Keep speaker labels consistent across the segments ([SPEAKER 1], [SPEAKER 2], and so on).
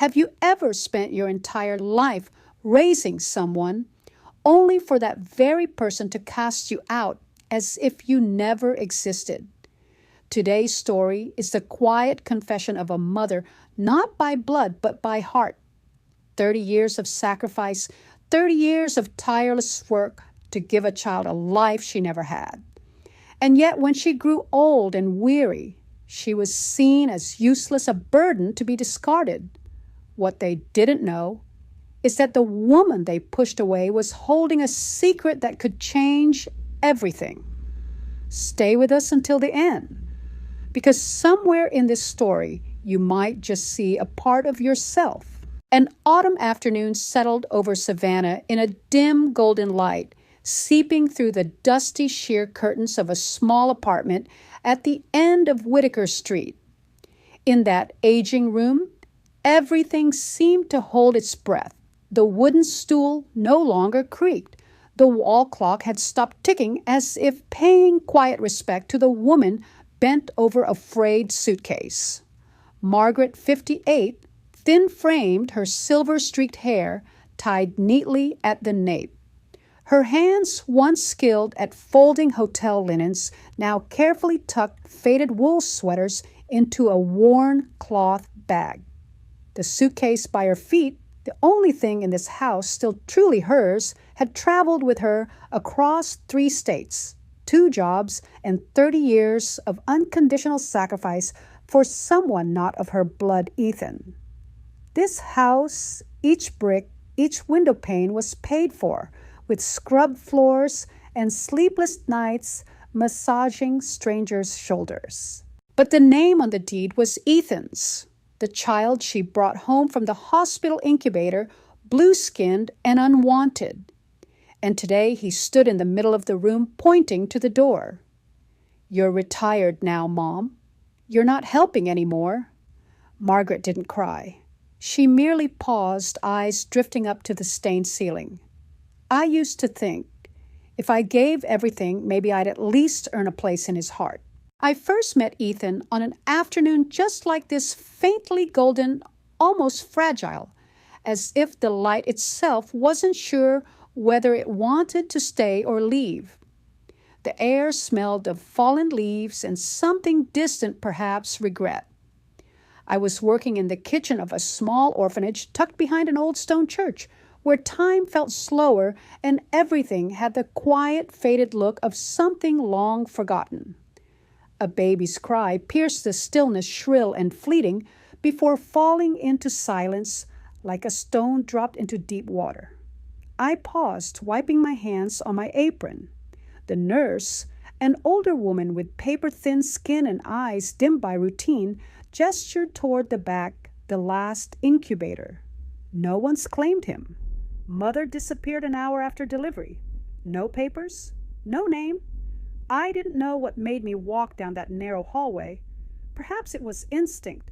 [SPEAKER 1] Have you ever spent your entire life raising someone only for that very person to cast you out as if you never existed? Today's story is the quiet confession of a mother, not by blood, but by heart. 30 years of sacrifice, 30 years of tireless work to give a child a life she never had. And yet, when she grew old and weary, she was seen as useless, a burden to be discarded. What they didn't know is that the woman they pushed away was holding a secret that could change everything. Stay with us until the end, because somewhere in this story, you might just see a part of yourself. An autumn afternoon settled over Savannah in a dim golden light, seeping through the dusty sheer curtains of a small apartment at the end of Whitaker Street. In that aging room, everything seemed to hold its breath. The wooden stool no longer creaked. The wall clock had stopped ticking, as if paying quiet respect to the woman bent over a frayed suitcase. Margaret, 58, thin-framed, her silver-streaked hair tied neatly at the nape. Her hands, once skilled at folding hotel linens, now carefully tucked faded wool sweaters into a worn cloth bag. The suitcase by her feet, the only thing in this house still truly hers, had traveled with her across 3 states, 2 jobs, and 30 years of unconditional sacrifice for someone not of her blood, Ethan. This house, each brick, each window pane was paid for, with scrubbed floors and sleepless nights massaging strangers' shoulders. But the name on the deed was Ethan's, the child she brought home from the hospital incubator, blue-skinned and unwanted. And today he stood in the middle of the room, pointing to the door. "You're retired now, Mom. You're not helping anymore." Margaret didn't cry. She merely paused, eyes drifting up to the stained ceiling. "I used to think, if I gave everything, maybe I'd at least earn a place in his heart. I first met Ethan on an afternoon just like this, faintly golden, almost fragile, as if the light itself wasn't sure whether it wanted to stay or leave. The air smelled of fallen leaves and something distant, perhaps regret. I was working in the kitchen of a small orphanage tucked behind an old stone church, where time felt slower and everything had the quiet, faded look of something long forgotten. A baby's cry pierced the stillness, shrill and fleeting, before falling into silence like a stone dropped into deep water. I paused, wiping my hands on my apron. The nurse, an older woman with paper-thin skin and eyes dimmed by routine, gestured toward the back, the last incubator. No one's claimed him. Mother disappeared an hour after delivery. No papers, no name. I didn't know what made me walk down that narrow hallway. Perhaps it was instinct,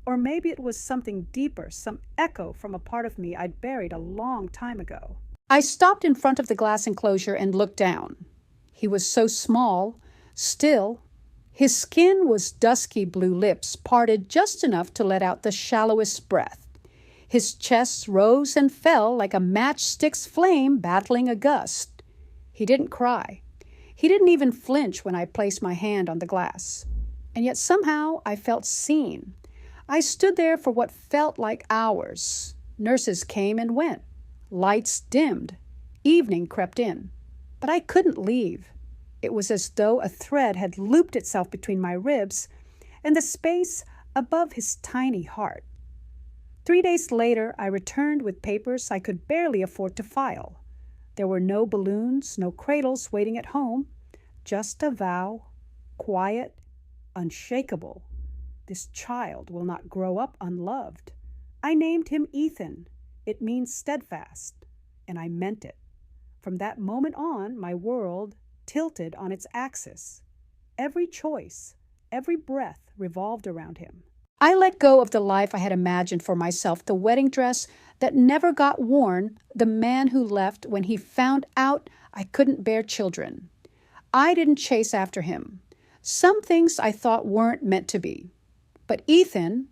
[SPEAKER 1] or maybe it was something deeper, some echo from a part of me I'd buried a long time ago. I stopped in front of the glass enclosure and looked down. He was so small, still. His skin was dusky blue, lips parted just enough to let out the shallowest breath. His chest rose and fell like a matchstick's flame battling a gust. He didn't cry. He didn't even flinch when I placed my hand on the glass. And yet somehow I felt seen. I stood there for what felt like hours. Nurses came and went. Lights dimmed. Evening crept in. But I couldn't leave. It was as though a thread had looped itself between my ribs and the space above his tiny heart. 3 days later, I returned with papers I could barely afford to file. There were no balloons, no cradles waiting at home, just a vow, quiet, unshakable. This child will not grow up unloved. I named him Ethan. It means steadfast, and I meant it. From that moment on, my world tilted on its axis. Every choice, every breath revolved around him. I let go of the life I had imagined for myself, the wedding dress that never got worn, the man who left when he found out I couldn't bear children. I didn't chase after him. Some things I thought weren't meant to be. But Ethan,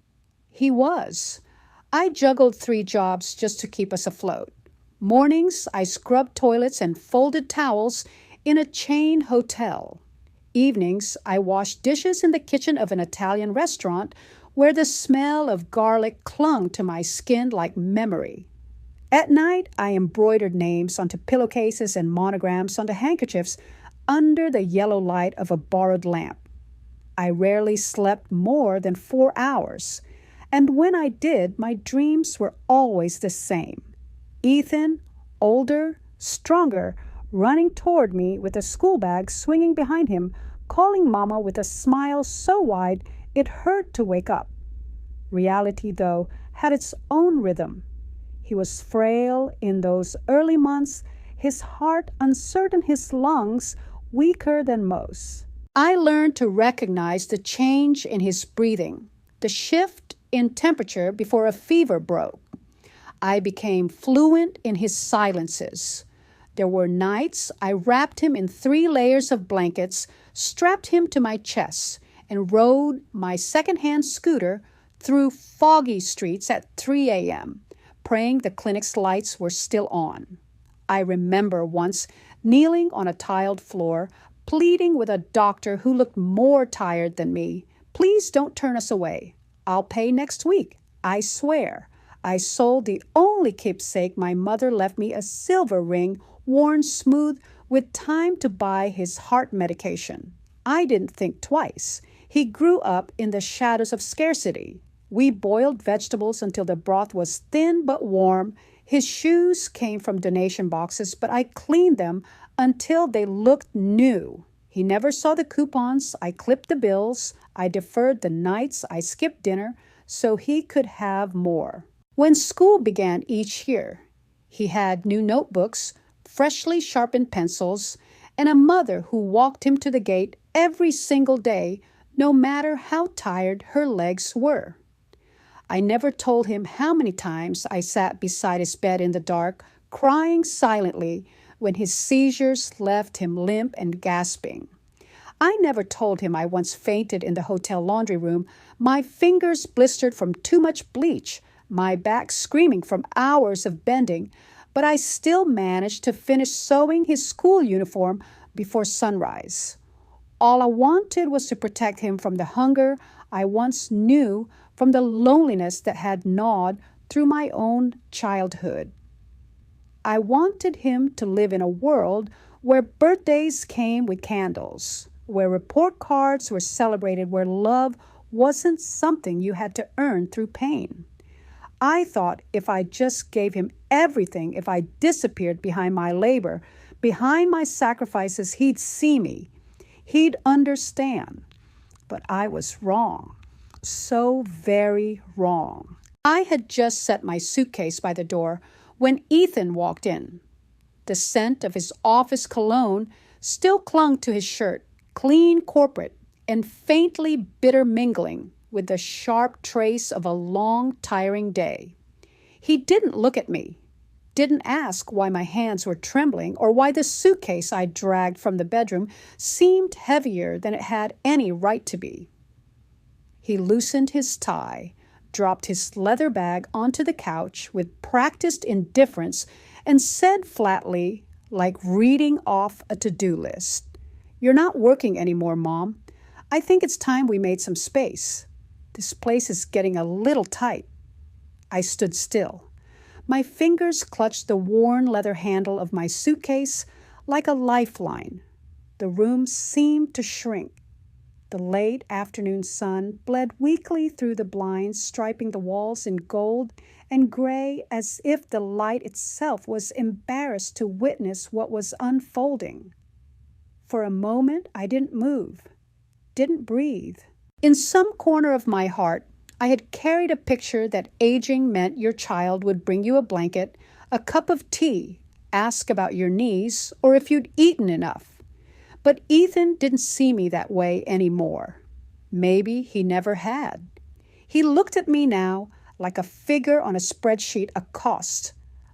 [SPEAKER 1] he was. I juggled 3 jobs just to keep us afloat. Mornings, I scrubbed toilets and folded towels in a chain hotel. Evenings, I washed dishes in the kitchen of an Italian restaurant where the smell of garlic clung to my skin like memory. At night, I embroidered names onto pillowcases and monograms onto handkerchiefs under the yellow light of a borrowed lamp. I rarely slept more than 4 hours, and when I did, my dreams were always the same. Ethan, older, stronger, running toward me with a school bag swinging behind him, calling Mama with a smile so wide it hurt to wake up. Reality, though, had its own rhythm. He was frail in those early months, his heart uncertain, his lungs weaker than most. I learned to recognize the change in his breathing, the shift in temperature before a fever broke. I became fluent in his silences. There were nights I wrapped him in 3 layers of blankets, strapped him to my chest, and rode my second-hand scooter through foggy streets at 3 a.m., praying the clinic's lights were still on. I remember once kneeling on a tiled floor, pleading with a doctor who looked more tired than me. Please don't turn us away. I'll pay next week. I swear. I sold the only keepsake my mother left me, a silver ring worn smooth with time to buy his heart medication. I didn't think twice. He grew up in the shadows of scarcity. We boiled vegetables until the broth was thin but warm. His shoes came from donation boxes, but I cleaned them until they looked new. He never saw the coupons. I clipped the bills. I deferred the nights I skipped dinner so he could have more. When school began each year, he had new notebooks, freshly sharpened pencils, and a mother who walked him to the gate every single day, no matter how tired her legs were. I never told him how many times I sat beside his bed in the dark, crying silently when his seizures left him limp and gasping. I never told him I once fainted in the hotel laundry room, my fingers blistered from too much bleach, my back screaming from hours of bending, but I still managed to finish sewing his school uniform before sunrise. All I wanted was to protect him from the hunger I once knew, from the loneliness that had gnawed through my own childhood. I wanted him to live in a world where birthdays came with candles, where report cards were celebrated, where love wasn't something you had to earn through pain. I thought if I just gave him everything, if I disappeared behind my labor, behind my sacrifices, he'd see me. He'd understand. But I was wrong. So very wrong. I had just set my suitcase by the door when Ethan walked in. The scent of his office cologne still clung to his shirt, clean corporate and faintly bitter mingling with the sharp trace of a long, tiring day. He didn't look at me, didn't ask why my hands were trembling or why the suitcase I dragged from the bedroom seemed heavier than it had any right to be. He loosened his tie, dropped his leather bag onto the couch with practiced indifference, and said flatly, like reading off a to-do list, "You're not working anymore, Mom. I think it's time we made some space. This place is getting a little tight." I stood still. My fingers clutched the worn leather handle of my suitcase like a lifeline. The room seemed to shrink. The late afternoon sun bled weakly through the blinds, striping the walls in gold and gray as if the light itself was embarrassed to witness what was unfolding. For a moment, I didn't move, didn't breathe. In some corner of my heart, I had carried a picture that aging meant your child would bring you a blanket, a cup of tea, ask about your knees, or if you'd eaten enough. But Ethan didn't see me that way anymore. Maybe he never had. He looked at me now like a figure on a spreadsheet, a cost,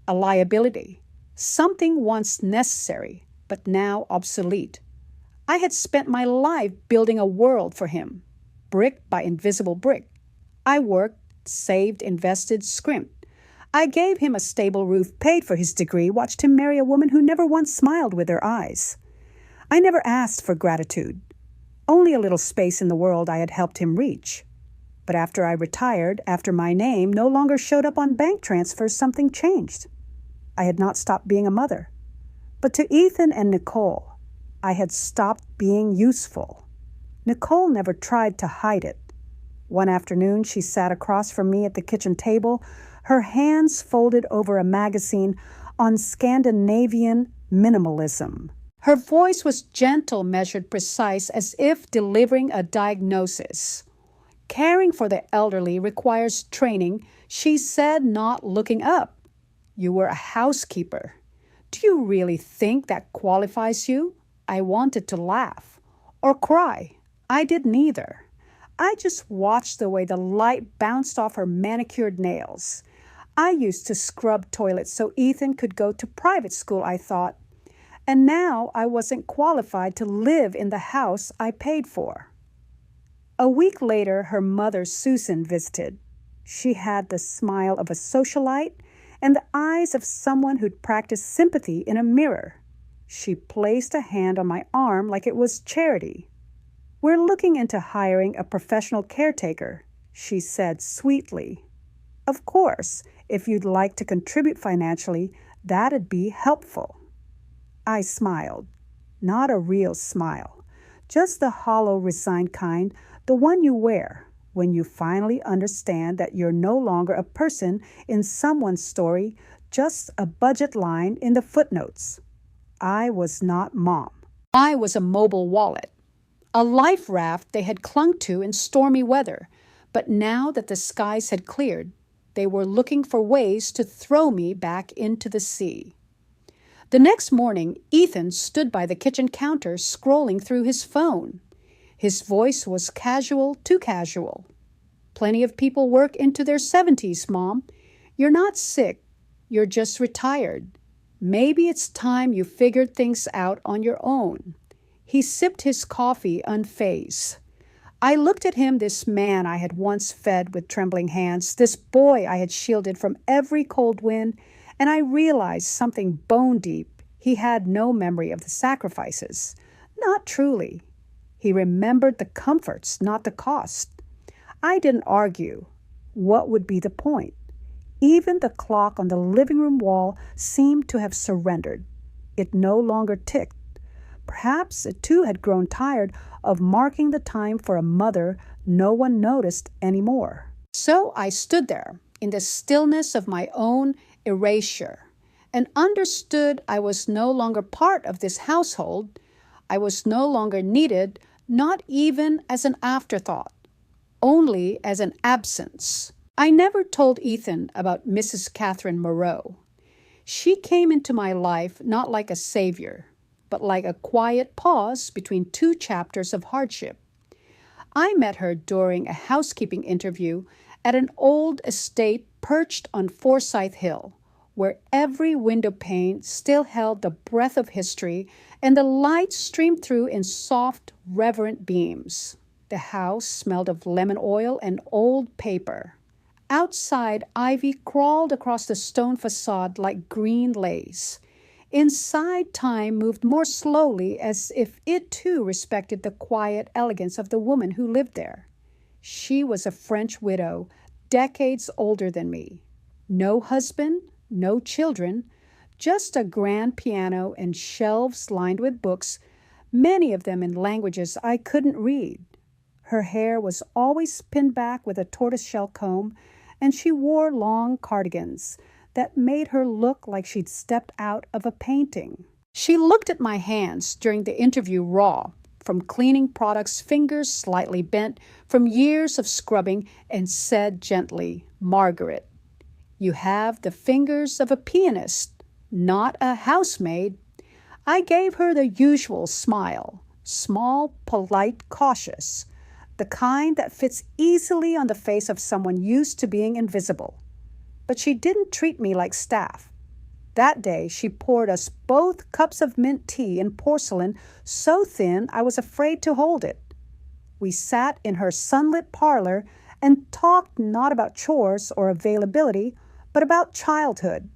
[SPEAKER 1] a liability, something once necessary, but now obsolete. I had spent my life building a world for him, brick by invisible brick. I worked, saved, invested, scrimped. I gave him a stable roof, paid for his degree, watched him marry a woman who never once smiled with her eyes. I never asked for gratitude. Only a little space in the world I had helped him reach. But after I retired, after my name no longer showed up on bank transfers, something changed. I had not stopped being a mother. But to Ethan and Nicole, I had stopped being useful. Nicole never tried to hide it. One afternoon, she sat across from me at the kitchen table, her hands folded over a magazine on Scandinavian minimalism. Her voice was gentle, measured, precise, as if delivering a diagnosis. Caring for the elderly requires training, she said, not looking up. You were a housekeeper. Do you really think that qualifies you? I wanted to laugh or cry. I did neither. I just watched the way the light bounced off her manicured nails. I used to scrub toilets so Ethan could go to private school, I thought. And now I wasn't qualified to live in the house I paid for. A week later, her mother, Susan, visited. She had the smile of a socialite and the eyes of someone who'd practiced sympathy in a mirror. She placed a hand on my arm like it was charity. We're looking into hiring a professional caretaker, she said sweetly. Of course, if you'd like to contribute financially, that'd be helpful. I smiled. Not a real smile. Just the hollow, resigned kind, the one you wear when you finally understand that you're no longer a person in someone's story, just a budget line in the footnotes. I was not Mom. I was a mobile wallet, a life raft they had clung to in stormy weather, but now that the skies had cleared, they were looking for ways to throw me back into the sea. The next morning, Ethan stood by the kitchen counter scrolling through his phone. His voice was casual, too casual. Plenty of people work into their 70s, Mom. You're not sick. You're just retired. Maybe it's time you figured things out on your own. He sipped his coffee unfazed. I looked at him, this man I had once fed with trembling hands, this boy I had shielded from every cold wind, and I realized something bone deep. He had no memory of the sacrifices. Not truly. He remembered the comforts, not the cost. I didn't argue. What would be the point? Even the clock on the living room wall seemed to have surrendered. It no longer ticked. Perhaps it too had grown tired of marking the time for a mother no one noticed anymore. So I stood there in the stillness of my own erasure and understood I was no longer part of this household. I was no longer needed, not even as an afterthought, only as an absence. I never told Ethan about Mrs. Catherine Moreau. She came into my life not like a savior, but like a quiet pause between two chapters of hardship. I met her during a housekeeping interview at an old estate perched on Forsyth Hill, where every window pane still held the breath of history and the light streamed through in soft, reverent beams. The house smelled of lemon oil and old paper. Outside, ivy crawled across the stone facade like green lace. Inside, time moved more slowly, as if it too respected the quiet elegance of the woman who lived there. She was a French widow, decades older than me. No husband, no children, just a grand piano and shelves lined with books, many of them in languages I couldn't read. Her hair was always pinned back with a tortoiseshell comb, and she wore long cardigans that made her look like she'd stepped out of a painting. She looked at my hands during the interview raw, from cleaning products, fingers slightly bent from years of scrubbing, and said gently, "Margaret, you have the fingers of a pianist, not a housemaid." I gave her the usual smile, small, polite, cautious, the kind that fits easily on the face of someone used to being invisible. But she didn't treat me like staff. That day, she poured us both cups of mint tea in porcelain so thin I was afraid to hold it. We sat in her sunlit parlor and talked not about chores or availability, but about childhood,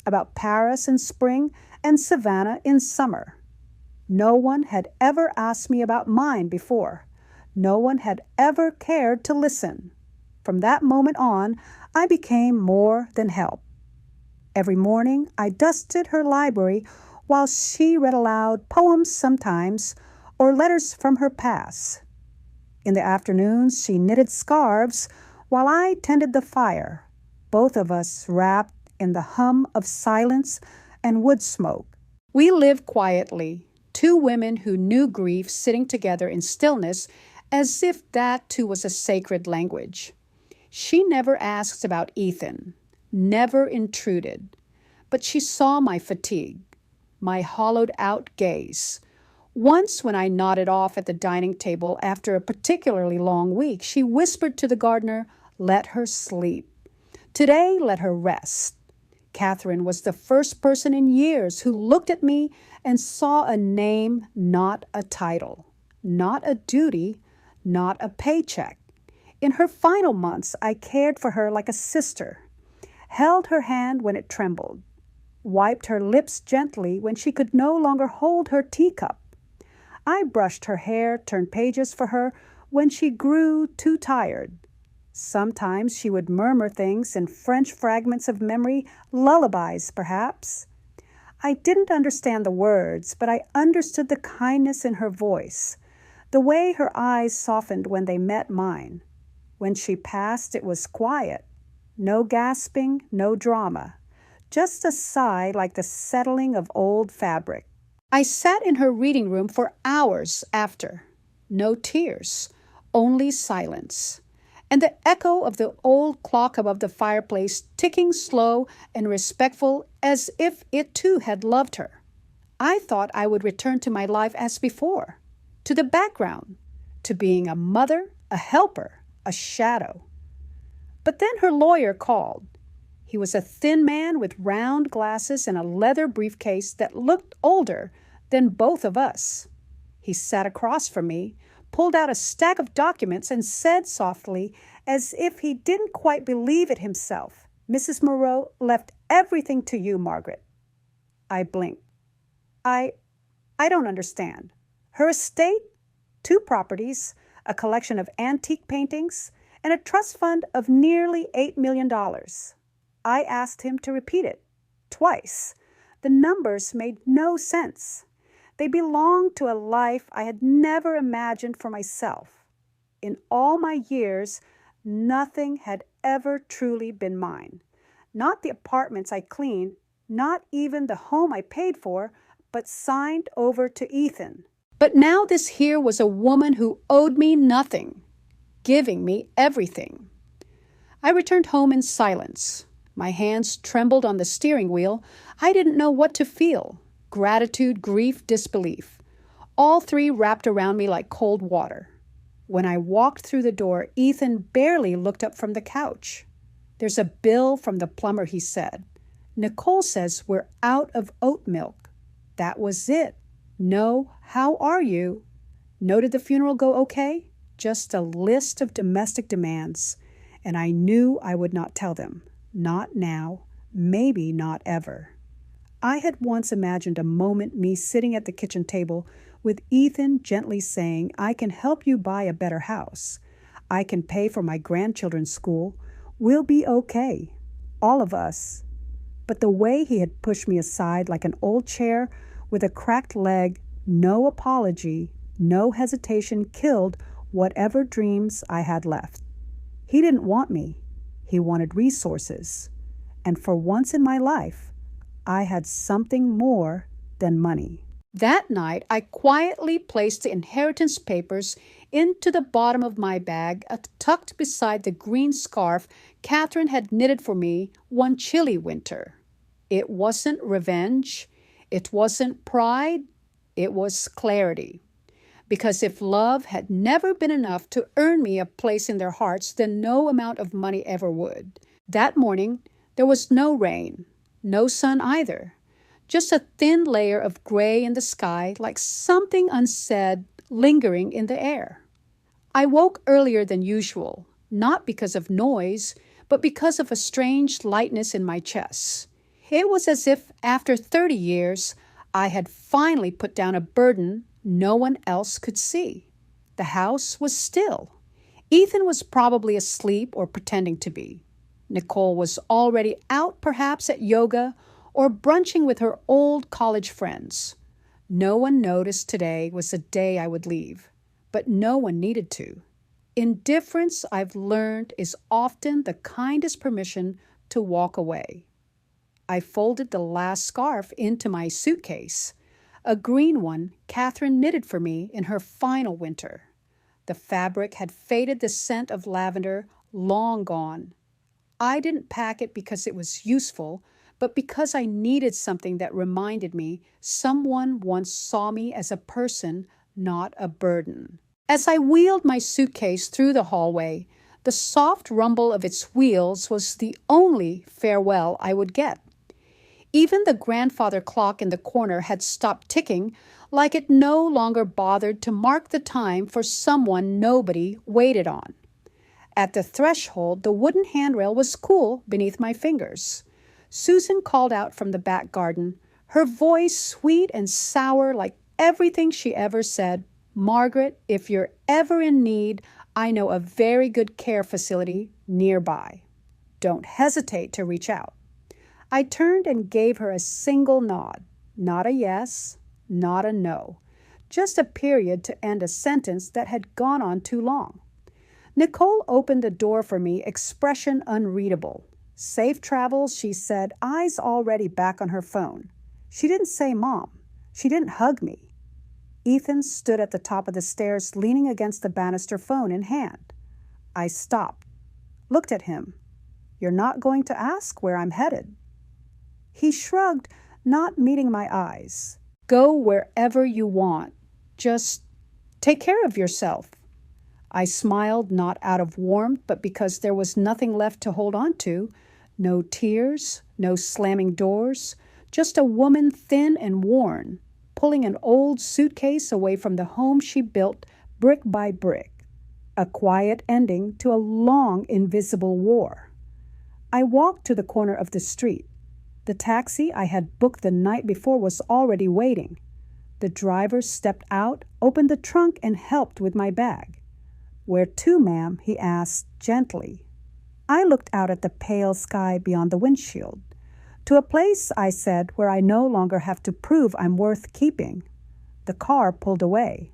[SPEAKER 1] about Paris in spring and Savannah in summer. No one had ever asked me about mine before. No one had ever cared to listen. From that moment on, I became more than help. Every morning, I dusted her library while she read aloud poems sometimes or letters from her past. In the afternoons, she knitted scarves while I tended the fire, both of us wrapped in the hum of silence and wood smoke. We lived quietly, two women who knew grief sitting together in stillness as if that too was a sacred language. She never asked about Ethan, never intruded, but she saw my fatigue, my hollowed-out gaze. Once, when I nodded off at the dining table after a particularly long week, she whispered to the gardener, "Let her sleep. Today, let her rest." Catherine was the first person in years who looked at me and saw a name, not a title, not a duty, not a paycheck. In her final months, I cared for her like a sister, held her hand when it trembled, wiped her lips gently when she could no longer hold her teacup. I brushed her hair, turned pages for her when she grew too tired. Sometimes she would murmur things in French fragments of memory, lullabies perhaps. I didn't understand the words, but I understood the kindness in her voice, the way her eyes softened when they met mine. When she passed, it was quiet. No gasping, no drama. Just a sigh like the settling of old fabric. I sat in her reading room for hours after. No tears, only silence. And the echo of the old clock above the fireplace ticking slow and respectful as if it too had loved her. I thought I would return to my life as before, to the background, to being a mother, a helper, a shadow. But then her lawyer called. He was a thin man with round glasses and a leather briefcase that looked older than both of us. He sat across from me, pulled out a stack of documents, and said softly, as if he didn't quite believe it himself, "Mrs. Moreau left everything to you, Margaret." I blinked. I don't understand. Her estate, 2 properties, a collection of antique paintings, and a trust fund of nearly $8 million. I asked him to repeat it, twice. The numbers made no sense. They belonged to a life I had never imagined for myself. In all my years, nothing had ever truly been mine. Not the apartments I cleaned, not even the home I paid for, but signed over to Ethan. But now this here was a woman who owed me nothing, giving me everything. I returned home in silence. My hands trembled on the steering wheel. I didn't know what to feel. Gratitude, grief, disbelief. All 3 wrapped around me like cold water. When I walked through the door, Ethan barely looked up from the couch. "There's a bill from the plumber," he said. "Nicole says we're out of oat milk." That was it. No, "How are you?" No, "Did the funeral go okay?" Just a list of domestic demands. And I knew I would not tell them. Not now. Maybe not ever. I had once imagined a moment me sitting at the kitchen table with Ethan gently saying, "I can help you buy a better house. I can pay for my grandchildren's school. We'll be okay. All of us." But the way he had pushed me aside like an old chair with a cracked leg, no apology, no hesitation, killed whatever dreams I had left. He didn't want me. He wanted resources. And for once in my life, I had something more than money. That night, I quietly placed the inheritance papers into the bottom of my bag, tucked beside the green scarf Catherine had knitted for me one chilly winter. It wasn't revenge. It wasn't pride. It was clarity. Because if love had never been enough to earn me a place in their hearts, then no amount of money ever would. That morning, there was no rain, no sun either. Just a thin layer of gray in the sky, like something unsaid lingering in the air. I woke earlier than usual. not because of noise, but because of a strange lightness in my chest. It was as if, after 30 years, I had finally put down a burden no one else could see. The house was still. Ethan was probably asleep or pretending to be. Nicole was already out, perhaps at yoga or brunching with her old college friends. No one noticed today was the day I would leave, but no one needed to. Indifference, I've learned, is often the kindest permission to walk away. I folded the last scarf into my suitcase, a green one Catherine knitted for me in her final winter. The fabric had faded, the scent of lavender long gone. I didn't pack it because it was useful, but because I needed something that reminded me someone once saw me as a person, not a burden. As I wheeled my suitcase through the hallway, the soft rumble of its wheels was the only farewell I would get. Even the grandfather clock in the corner had stopped ticking, like it no longer bothered to mark the time for someone nobody waited on. At the threshold, the wooden handrail was cool beneath my fingers. Susan called out from the back garden, her voice sweet and sour like everything she ever said, "Margaret, if you're ever in need, I know a very good care facility nearby. Don't hesitate to reach out." I turned and gave her a single nod. Not a yes, not a no. Just a period to end a sentence that had gone on too long. Nicole opened the door for me, expression unreadable. "Safe travels," she said, eyes already back on her phone. She didn't say Mom. She didn't hug me. Ethan stood at the top of the stairs, leaning against the banister, phone in hand. I stopped, looked at him. "You're not going to ask where I'm headed?" He shrugged, not meeting my eyes. "Go wherever you want. Just take care of yourself." I smiled, not out of warmth, but because there was nothing left to hold on to. No tears, no slamming doors, just a woman thin and worn, pulling an old suitcase away from the home she built brick by brick. A quiet ending to a long, invisible war. I walked to the corner of the street. The taxi I had booked the night before was already waiting. The driver stepped out, opened the trunk, and helped with my bag. "Where to, ma'am?" he asked gently. I looked out at the pale sky beyond the windshield. "To a place," I said, "where I no longer have to prove I'm worth keeping." The car pulled away.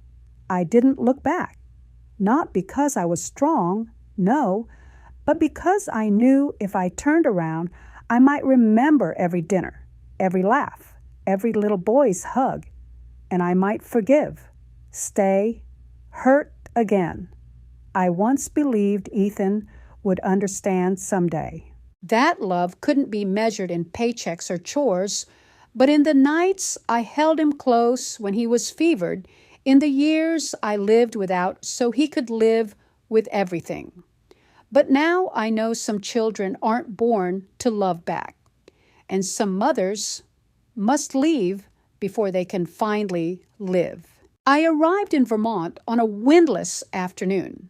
[SPEAKER 1] I didn't look back. Not because I was strong, no, but because I knew if I turned around, I might remember every dinner, every laugh, every little boy's hug, and I might forgive, stay, hurt again. I once believed Ethan would understand someday. That love couldn't be measured in paychecks or chores, but in the nights I held him close when he was fevered, in the years I lived without so he could live with everything. But now I know some children aren't born to love back, and some mothers must leave before they can finally live. I arrived in Vermont on a windless afternoon.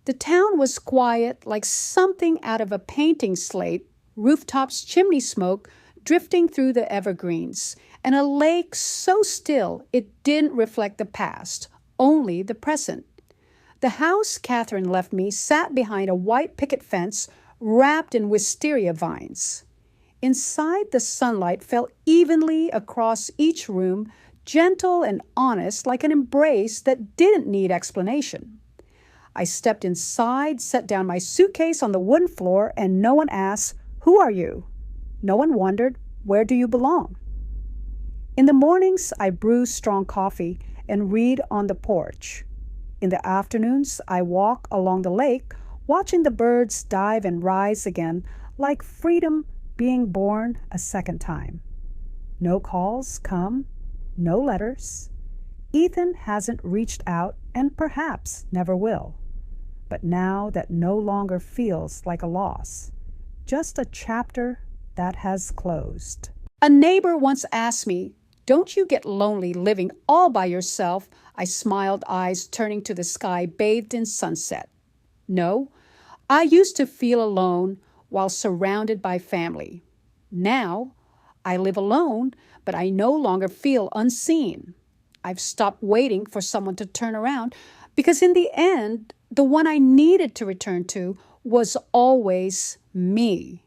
[SPEAKER 1] The town was quiet, like something out of a painting slate, rooftops, chimney smoke drifting through the evergreens, and a lake so still it didn't reflect the past, only the present. The house Catherine left me sat behind a white picket fence wrapped in wisteria vines. Inside, the sunlight fell evenly across each room, gentle and honest, like an embrace that didn't need explanation. I stepped inside, set down my suitcase on the wooden floor, and no one asked, "Who are you?" No one wondered, "Where do you belong?" In the mornings, I brew strong coffee and read on the porch. In the afternoons, I walk along the lake, watching the birds dive and rise again, like freedom being born a second time. No calls come, no letters. Ethan hasn't reached out and perhaps never will. But now that no longer feels like a loss, just a chapter that has closed. A neighbor once asked me, "Don't you get lonely living all by yourself?" I smiled, eyes turning to the sky bathed in sunset. "No, I used to feel alone while surrounded by family. Now, I live alone, but I no longer feel unseen. I've stopped waiting for someone to turn around because, in the end, the one I needed to return to was always me.